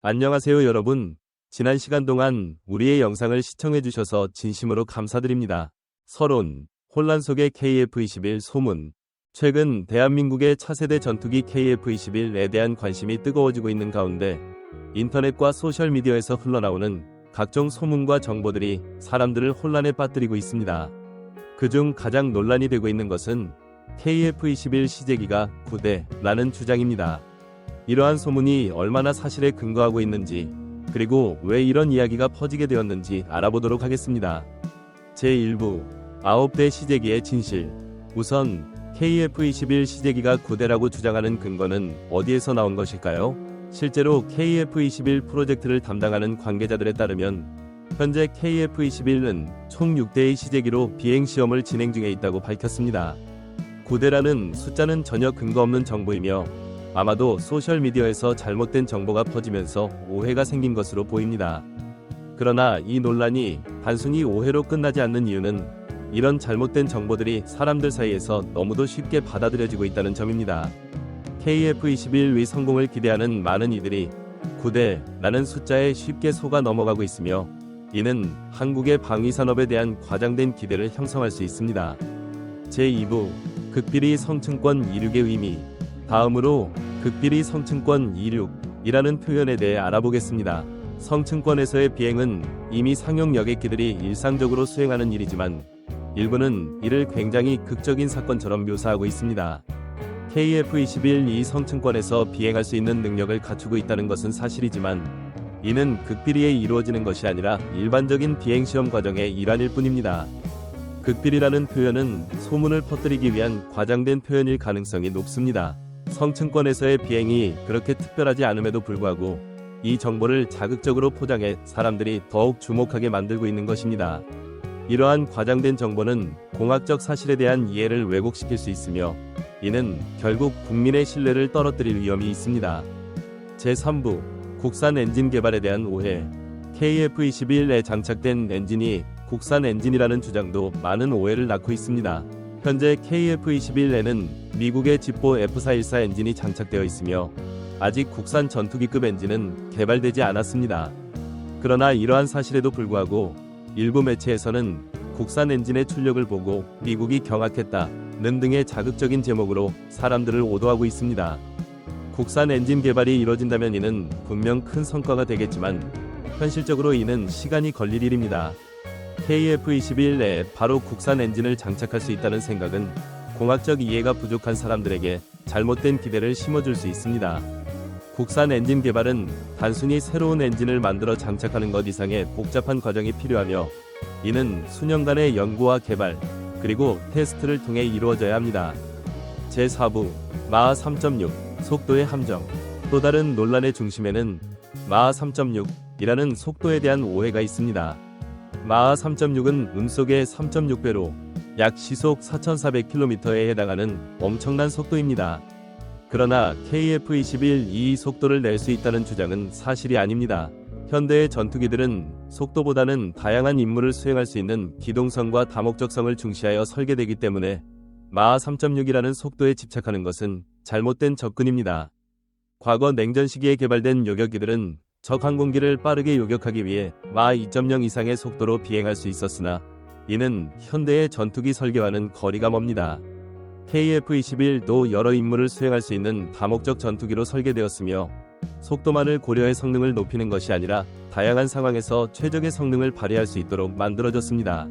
안녕하세요 여러분. 지난 시간 동안 우리의 영상을 시청해주셔서 진심으로 감사드립니다. 서론, 혼란 속의 KF-21 소문. 최근 대한민국의 차세대 전투기 KF-21에 대한 관심이 뜨거워지고 있는 가운데 인터넷과 소셜미디어에서 흘러나오는 각종 소문과 정보들이 사람들을 혼란에 빠뜨리고 있습니다. 그중 가장 논란이 되고 있는 것은 KF-21 시제기가 9대라는 주장입니다. 이러한 소문이 얼마나 사실에 근거하고 있는지, 그리고 왜 이런 이야기가 퍼지게 되었는지 알아보도록 하겠습니다. 제1부 9대 시제기의 진실. 우선 KF-21 시제기가 9대라고 주장하는 근거는 어디에서 나온 것일까요? 실제로 KF-21 프로젝트를 담당하는 관계자들에 따르면 현재 KF-21은 총 6대의 시제기로 비행시험을 진행 중에 있다고 밝혔습니다. 9대라는 숫자는 전혀 근거 없는 정보이며 아마도 소셜미디어에서 잘못된 정보가 퍼지면서 오해가 생긴 것으로 보입니다. 그러나 이 논란이 단순히 오해로 끝나지 않는 이유는 이런 잘못된 정보들이 사람들 사이에서 너무도 쉽게 받아들여지고 있다는 점입니다. KF-21의 성공을 기대하는 많은 이들이 9대라는 숫자에 쉽게 속아 넘어가고 있으며 이는 한국의 방위산업에 대한 과장된 기대를 형성할 수 있습니다. 제2부 극비리 성층권 이륙의 의미. 다음으로 극비리 성층권 이륙이라는 표현에 대해 알아보겠습니다. 성층권에서의 비행은 이미 상용 여객기들이 일상적으로 수행하는 일이지만 일부는 이를 굉장히 극적인 사건처럼 묘사하고 있습니다. KF-21 이 성층권에서 비행할 수 있는 능력을 갖추고 있다는 것은 사실이지만 이는 극비리에 이루어지는 것이 아니라 일반적인 비행시험 과정의 일환일 뿐입니다. 극비리라는 표현은 소문을 퍼뜨리기 위한 과장된 표현일 가능성이 높습니다. 성층권에서의 비행이 그렇게 특별하지 않음에도 불구하고 이 정보를 자극적으로 포장해 사람들이 더욱 주목하게 만들고 있는 것입니다. 이러한 과장된 정보는 공학적 사실에 대한 이해를 왜곡시킬 수 있으며 이는 결국 국민의 신뢰를 떨어뜨릴 위험이 있습니다. 제3부 국산 엔진 개발에 대한 오해. KF-21에 장착된 엔진이 국산 엔진이라는 주장도 많은 오해를 낳고 있습니다. 현재 KF-21에는 미국의 지포 F414 엔진이 장착되어 있으며 아직 국산 전투기급 엔진은 개발되지 않았습니다. 그러나 이러한 사실에도 불구하고 일부 매체에서는 국산 엔진의 출력을 보고 미국이 경악했다는 등의 자극적인 제목으로 사람들을 오도하고 있습니다. 국산 엔진 개발이 이뤄진다면 이는 분명 큰 성과가 되겠지만 현실적으로 이는 시간이 걸릴 일입니다. KF-21에 바로 국산 엔진을 장착할 수 있다는 생각은 공학적 이해가 부족한 사람들에게 잘못된 기대를 심어줄 수 있습니다. 국산 엔진 개발은 단순히 새로운 엔진을 만들어 장착하는 것 이상의 복잡한 과정이 필요하며 이는 수년간의 연구와 개발, 그리고 테스트를 통해 이루어져야 합니다. 제4부 마하 3.6 속도의 함정. 또 다른 논란의 중심에는 마하 3.6이라는 속도에 대한 오해가 있습니다. 마하 3.6은 음속의 3.6배로 약 시속 4,400km에 해당하는 엄청난 속도입니다. 그러나 KF-21 이 속도를 낼 수 있다는 주장은 사실이 아닙니다. 현대의 전투기들은 속도보다는 다양한 임무를 수행할 수 있는 기동성과 다목적성을 중시하여 설계되기 때문에 마하 3.6이라는 속도에 집착하는 것은 잘못된 접근입니다. 과거 냉전 시기에 개발된 요격기들은 적 항공기를 빠르게 요격하기 위해 마하 2.0 이상의 속도로 비행할 수 있었으나 이는 현대의 전투기 설계와는 거리가 멉니다. KF-21도 여러 임무를 수행할 수 있는 다목적 전투기로 설계되었으며 속도만을 고려해 성능을 높이는 것이 아니라 다양한 상황에서 최적의 성능을 발휘할 수 있도록 만들어졌습니다.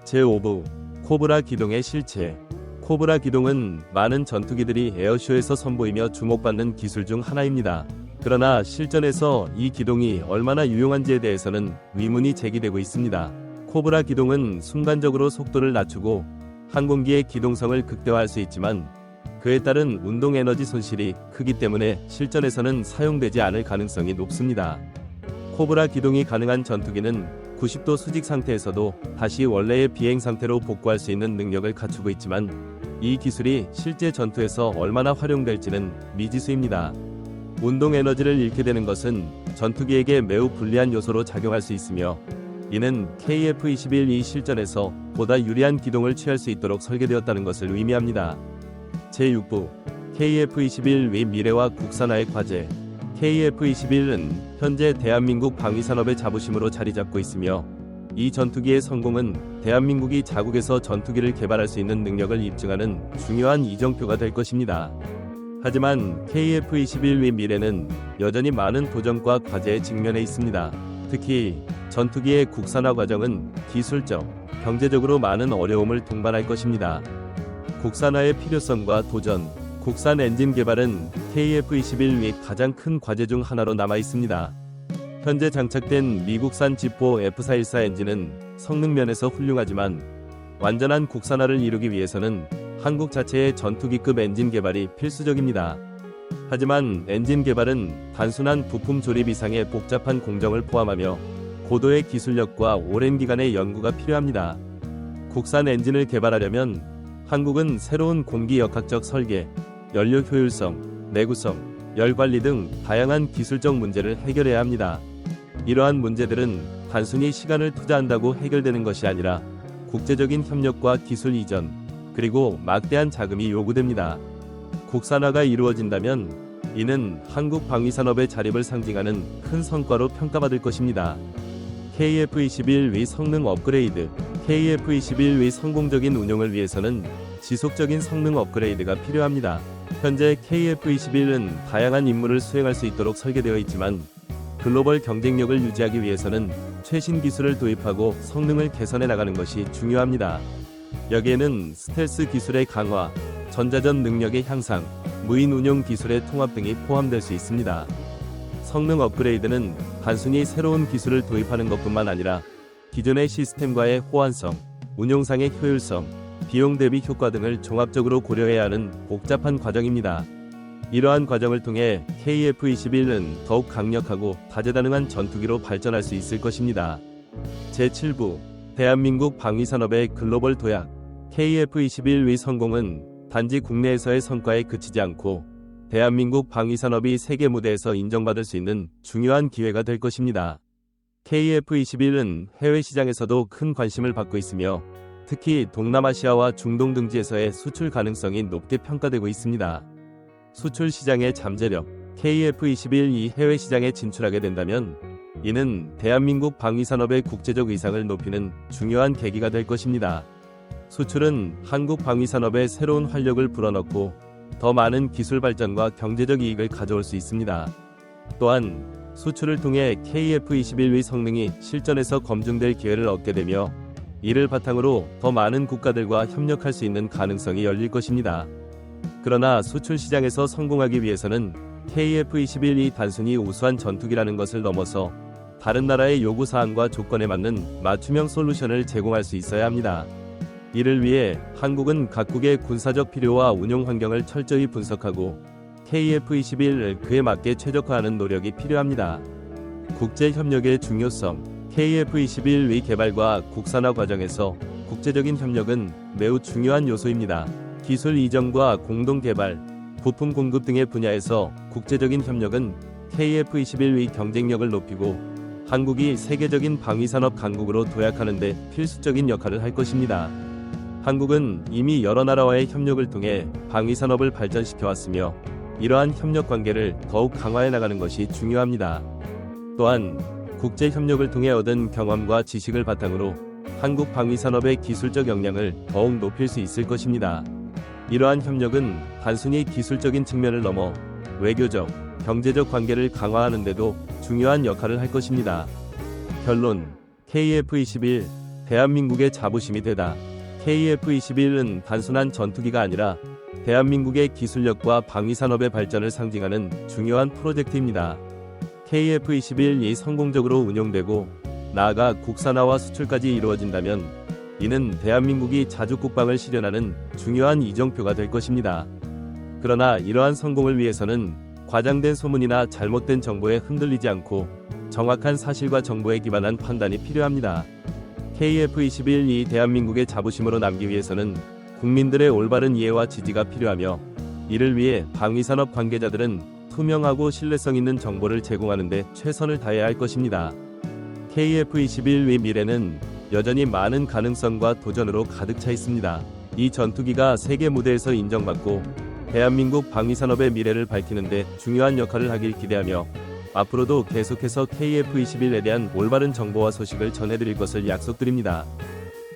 제5부 코브라 기동의 실체. 코브라 기동은 많은 전투기들이 에어쇼에서 선보이며 주목받는 기술 중 하나입니다. 그러나 실전에서 이 기동이 얼마나 유용한지에 대해서는 의문이 제기되고 있습니다. 코브라 기동은 순간적으로 속도를 낮추고 항공기의 기동성을 극대화할 수 있지만 그에 따른 운동 에너지 손실이 크기 때문에 실전에서는 사용되지 않을 가능성이 높습니다. 코브라 기동이 가능한 전투기는 90도 수직 상태에서도 다시 원래의 비행 상태로 복구할 수 있는 능력을 갖추고 있지만 이 기술이 실제 전투에서 얼마나 활용될지는 미지수입니다. 운동 에너지를 잃게 되는 것은 전투기에게 매우 불리한 요소로 작용할 수 있으며 이는 KF-21 이 실전에서 보다 유리한 기동을 취할 수 있도록 설계되었다는 것을 의미합니다. 제6부 KF-21의 미래와 국산화의 과제. KF-21은 현재 대한민국 방위산업의 자부심으로 자리 잡고 있으며 이 전투기의 성공은 대한민국이 자국에서 전투기를 개발할 수 있는 능력을 입증하는 중요한 이정표가 될 것입니다. 하지만 KF-21의 미래는 여전히 많은 도전과 과제에 직면해 있습니다. 특히 전투기의 국산화 과정은 기술적, 경제적으로 많은 어려움을 동반할 것입니다. 국산화의 필요성과 도전, 국산 엔진 개발은 KF-21의 가장 큰 과제 중 하나로 남아 있습니다. 현재 장착된 미국산 지포 F414 엔진은 성능 면에서 훌륭하지만 완전한 국산화를 이루기 위해서는 한국 자체의 전투기급 엔진 개발이 필수적입니다. 하지만 엔진 개발은 단순한 부품 조립 이상의 복잡한 공정을 포함하며 고도의 기술력과 오랜 기간의 연구가 필요합니다. 국산 엔진을 개발하려면 한국은 새로운 공기 역학적 설계, 연료 효율성, 내구성, 열 관리 등 다양한 기술적 문제를 해결해야 합니다. 이러한 문제들은 단순히 시간을 투자한다고 해결되는 것이 아니라 국제적인 협력과 기술 이전, 그리고 막대한 자금이 요구됩니다. 국산화가 이루어진다면 이는 한국 방위산업의 자립을 상징하는 큰 성과로 평가받을 것입니다. KF-21의 성능 업그레이드. KF-21의 성공적인 운용을 위해서는 지속적인 성능 업그레이드가 필요합니다. 현재 KF-21은 다양한 임무를 수행할 수 있도록 설계되어 있지만 글로벌 경쟁력을 유지하기 위해서는 최신 기술을 도입하고 성능을 개선해 나가는 것이 중요합니다. 여기에는 스텔스 기술의 강화, 전자전 능력의 향상, 무인 운용 기술의 통합 등이 포함될 수 있습니다. 성능 업그레이드는 단순히 새로운 기술을 도입하는 것뿐만 아니라 기존의 시스템과의 호환성, 운용상의 효율성, 비용 대비 효과 등을 종합적으로 고려해야 하는 복잡한 과정입니다. 이러한 과정을 통해 KF-21은 더욱 강력하고 다재다능한 전투기로 발전할 수 있을 것입니다. 제7부 대한민국 방위산업의 글로벌 도약. KF-21의 성공은 단지 국내에서의 성과에 그치지 않고 대한민국 방위산업이 세계 무대에서 인정받을 수 있는 중요한 기회가 될 것입니다. KF-21은 해외 시장에서도 큰 관심을 받고 있으며 특히 동남아시아와 중동 등지에서의 수출 가능성이 높게 평가되고 있습니다. 수출 시장의 잠재력. KF-21이 해외 시장에 진출하게 된다면 이는 대한민국 방위산업의 국제적 위상을 높이는 중요한 계기가 될 것입니다. 수출은 한국 방위산업에 새로운 활력을 불어넣고 더 많은 기술 발전과 경제적 이익을 가져올 수 있습니다. 또한 수출을 통해 KF-21의 성능이 실전에서 검증될 기회를 얻게 되며 이를 바탕으로 더 많은 국가들과 협력할 수 있는 가능성이 열릴 것입니다. 그러나 수출 시장에서 성공하기 위해서는 KF-21이 단순히 우수한 전투기라는 것을 넘어서 다른 나라의 요구사항과 조건에 맞는 맞춤형 솔루션을 제공할 수 있어야 합니다. 이를 위해 한국은 각국의 군사적 필요와 운용 환경을 철저히 분석하고 KF-21을 그에 맞게 최적화하는 노력이 필요합니다. 국제협력의 중요성. KF-21의 개발과 국산화 과정에서 국제적인 협력은 매우 중요한 요소입니다. 기술 이전과 공동 개발, 부품 공급 등의 분야에서 국제적인 협력은 KF-21의 경쟁력을 높이고 한국이 세계적인 방위산업 강국으로 도약하는 데 필수적인 역할을 할 것입니다. 한국은 이미 여러 나라와의 협력을 통해 방위산업을 발전시켜 왔으며 이러한 협력 관계를 더욱 강화해 나가는 것이 중요합니다. 또한 국제협력을 통해 얻은 경험과 지식을 바탕으로 한국 방위산업의 기술적 역량을 더욱 높일 수 있을 것입니다. 이러한 협력은 단순히 기술적인 측면을 넘어 외교적, 경제적 관계를 강화하는 데도 중요한 역할을 할 것입니다. 결론. KF-21, 대한민국의 자부심이 되다. KF-21은 단순한 전투기가 아니라 대한민국의 기술력과 방위산업의 발전을 상징하는 중요한 프로젝트입니다. KF-21이 성공적으로 운용되고 나아가 국산화와 수출까지 이루어진다면 이는 대한민국이 자주국방을 실현하는 중요한 이정표가 될 것입니다. 그러나 이러한 성공을 위해서는 과장된 소문이나 잘못된 정보에 흔들리지 않고 정확한 사실과 정보에 기반한 판단이 필요합니다. KF-21이 대한민국의 자부심으로 남기 위해서는 국민들의 올바른 이해와 지지가 필요하며 이를 위해 방위산업 관계자들은 투명하고 신뢰성 있는 정보를 제공하는 데 최선을 다해야 할 것입니다. KF-21의 미래는 여전히 많은 가능성과 도전으로 가득 차 있습니다. 이 전투기가 세계 무대에서 인정받고 대한민국 방위산업의 미래를 밝히는 데 중요한 역할을 하길 기대하며 앞으로도 계속해서 KF-21에 대한 올바른 정보와 소식을 전해드릴 것을 약속드립니다.